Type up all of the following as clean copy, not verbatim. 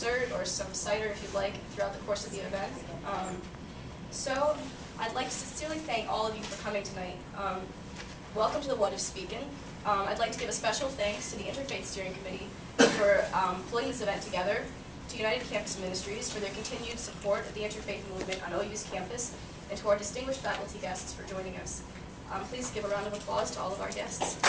dessert or some cider if you'd like throughout the course of the event. So I'd like to sincerely thank all of you for coming tonight. Welcome to the What If Speakin'. I'd like to give a special thanks to the Interfaith Steering Committee for pulling this event together, to United Campus Ministries for their continued support of the interfaith movement on OU's campus, and to our distinguished faculty guests for joining us. Please give a round of applause to all of our guests.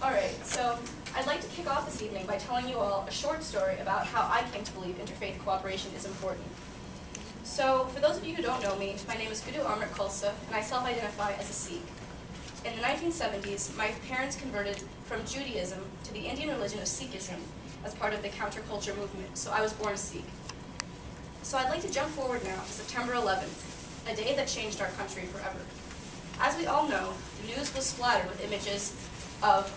All right, so I'd like to kick off this evening by telling you all a short story about how I came to believe interfaith cooperation is important. So, for those of you who don't know me, my name is Guru Amrit Khalsa, and I self-identify as a Sikh. In the 1970s, my parents converted from Judaism to the Indian religion of Sikhism as part of the counterculture movement, so I was born a Sikh. So I'd like to jump forward now to September 11th, a day that changed our country forever. As we all know, the news was splattered with images of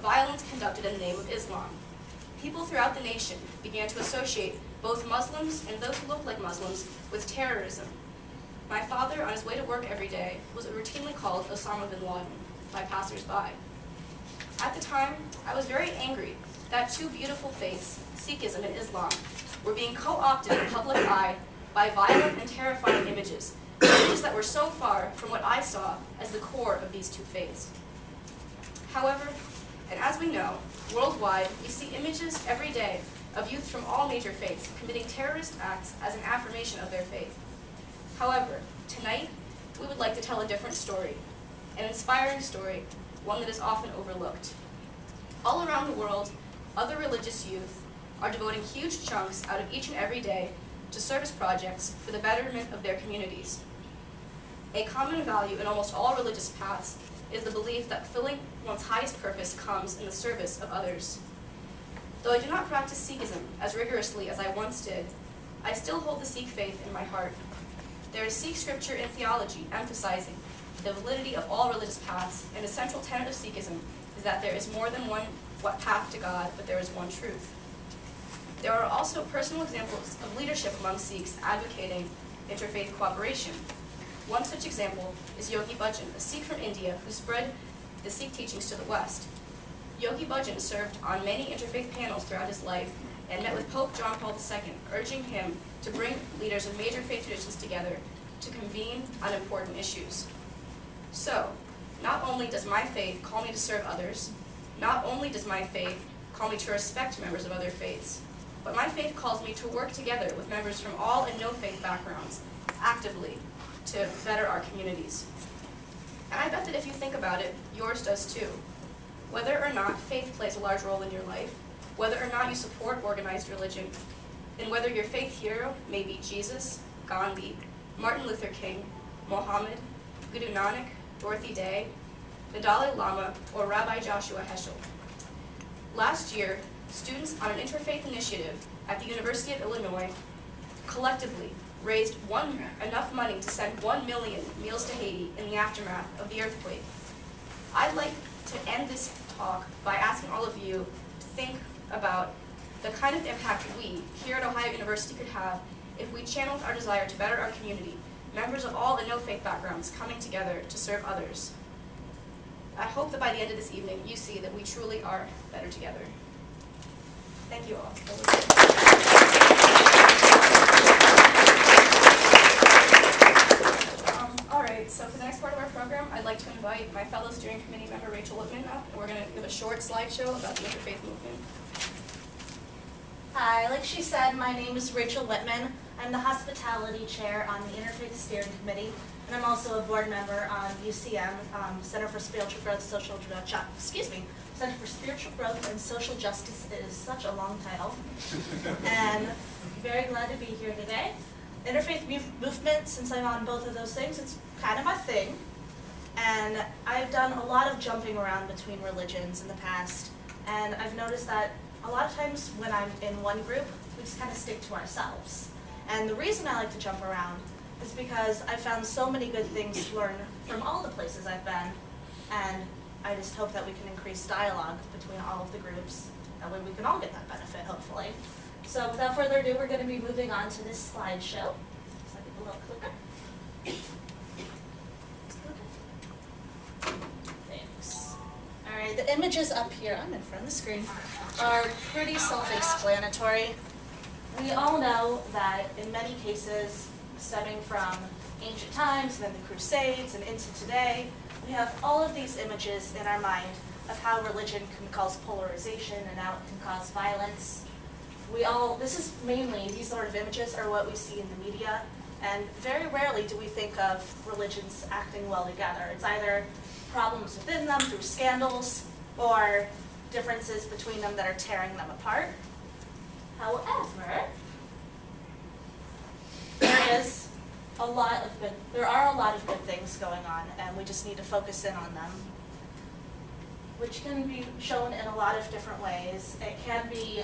violence conducted in the name of Islam. People throughout the nation began to associate both Muslims and those who looked like Muslims with terrorism. My father, on his way to work every day, was routinely called Osama bin Laden by passers-by. At the time, I was very angry that two beautiful faiths, Sikhism and Islam, were being co-opted in the public eye by violent and terrifying images that were so far from what I saw as the core of these two faiths. However, and as we know, worldwide, we see images every day of youth from all major faiths committing terrorist acts as an affirmation of their faith. However, tonight, we would like to tell a different story, an inspiring story, one that is often overlooked. All around the world, other religious youth are devoting huge chunks out of each and every day to service projects for the betterment of their communities. A common value in almost all religious paths is the belief that fulfilling one's highest purpose comes in the service of others. Though I do not practice Sikhism as rigorously as I once did, I still hold the Sikh faith in my heart. There is Sikh scripture and theology emphasizing the validity of all religious paths, and a central tenet of Sikhism is that there is more than one path to God, but there is one truth. There are also personal examples of leadership among Sikhs advocating interfaith cooperation. One such example is Yogi Bhajan, a Sikh from India who spread the Sikh teachings to the West. Yogi Bhajan served on many interfaith panels throughout his life and met with Pope John Paul II, urging him to bring leaders of major faith traditions together to convene on important issues. So, not only does my faith call me to serve others, not only does my faith call me to respect members of other faiths, but my faith calls me to work together with members from all and no faith backgrounds, actively, to better our communities. And I bet that if you think about it, yours does too. Whether or not faith plays a large role in your life, whether or not you support organized religion, and whether your faith hero may be Jesus, Gandhi, Martin Luther King, Mohammed, Guru Nanak, Dorothy Day, the Dalai Lama, or Rabbi Joshua Heschel. Last year, students on an interfaith initiative at the University of Illinois collectively raised enough money to send 1 million meals to Haiti in the aftermath of the earthquake. I'd like to end this talk by asking all of you to think about the kind of impact we, here at Ohio University, could have if we channeled our desire to better our community, members of all and no faith backgrounds coming together to serve others. I hope that by the end of this evening, you see that we truly are better together. Thank you all. All right, so for the next part of our program, I'd like to invite my fellow steering committee member, Rachel Whitman, up, and we're going to give a short slideshow about the interfaith movement. Hi, like she said, my name is Rachel Whitman. I'm the hospitality chair on the Interfaith Steering Committee, and I'm also a board member on UCM, Center for Spiritual Growth, Center for Spiritual Growth and Social Justice. It is such a long title, and very glad to be here today. Interfaith movement, since I'm on both of those things, it's kind of my thing, and I've done a lot of jumping around between religions in the past, and I've noticed that a lot of times when I'm in one group, we just kind of stick to ourselves. And the reason I like to jump around is because I've found so many good things to learn from all the places I've been, and I just hope that we can increase dialogue between all of the groups. That way we can all get that benefit, hopefully. So without further ado, we're going to be moving on to this slideshow. So I get a little clicker. Thanks. Okay, the images up here, I'm in front of the screen, are pretty self-explanatory. We all know that in many cases, stemming from ancient times, then the Crusades, and into today, we have all of these images in our mind of how religion can cause polarization and how it can cause violence. These sort of images are what we see in the media, and very rarely do we think of religions acting well together. It's either problems within them through scandals, or differences between them that are tearing them apart. However, there are a lot of good things going on, and we just need to focus in on them, which can be shown in a lot of different ways. It can be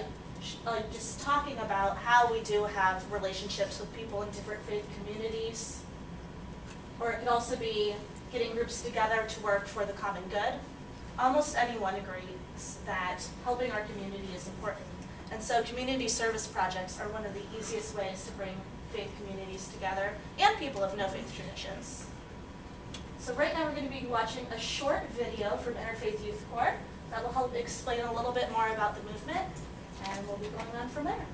just talking about how we do have relationships with people in different faith communities, or it could also be getting groups together to work for the common good. Almost anyone agrees that helping our community is important, and so community service projects are one of the easiest ways to bring faith communities together and people of no faith traditions. So right now we're going to be watching a short video from Interfaith Youth Corps that will help explain a little bit more about the movement, and we'll be going on from there.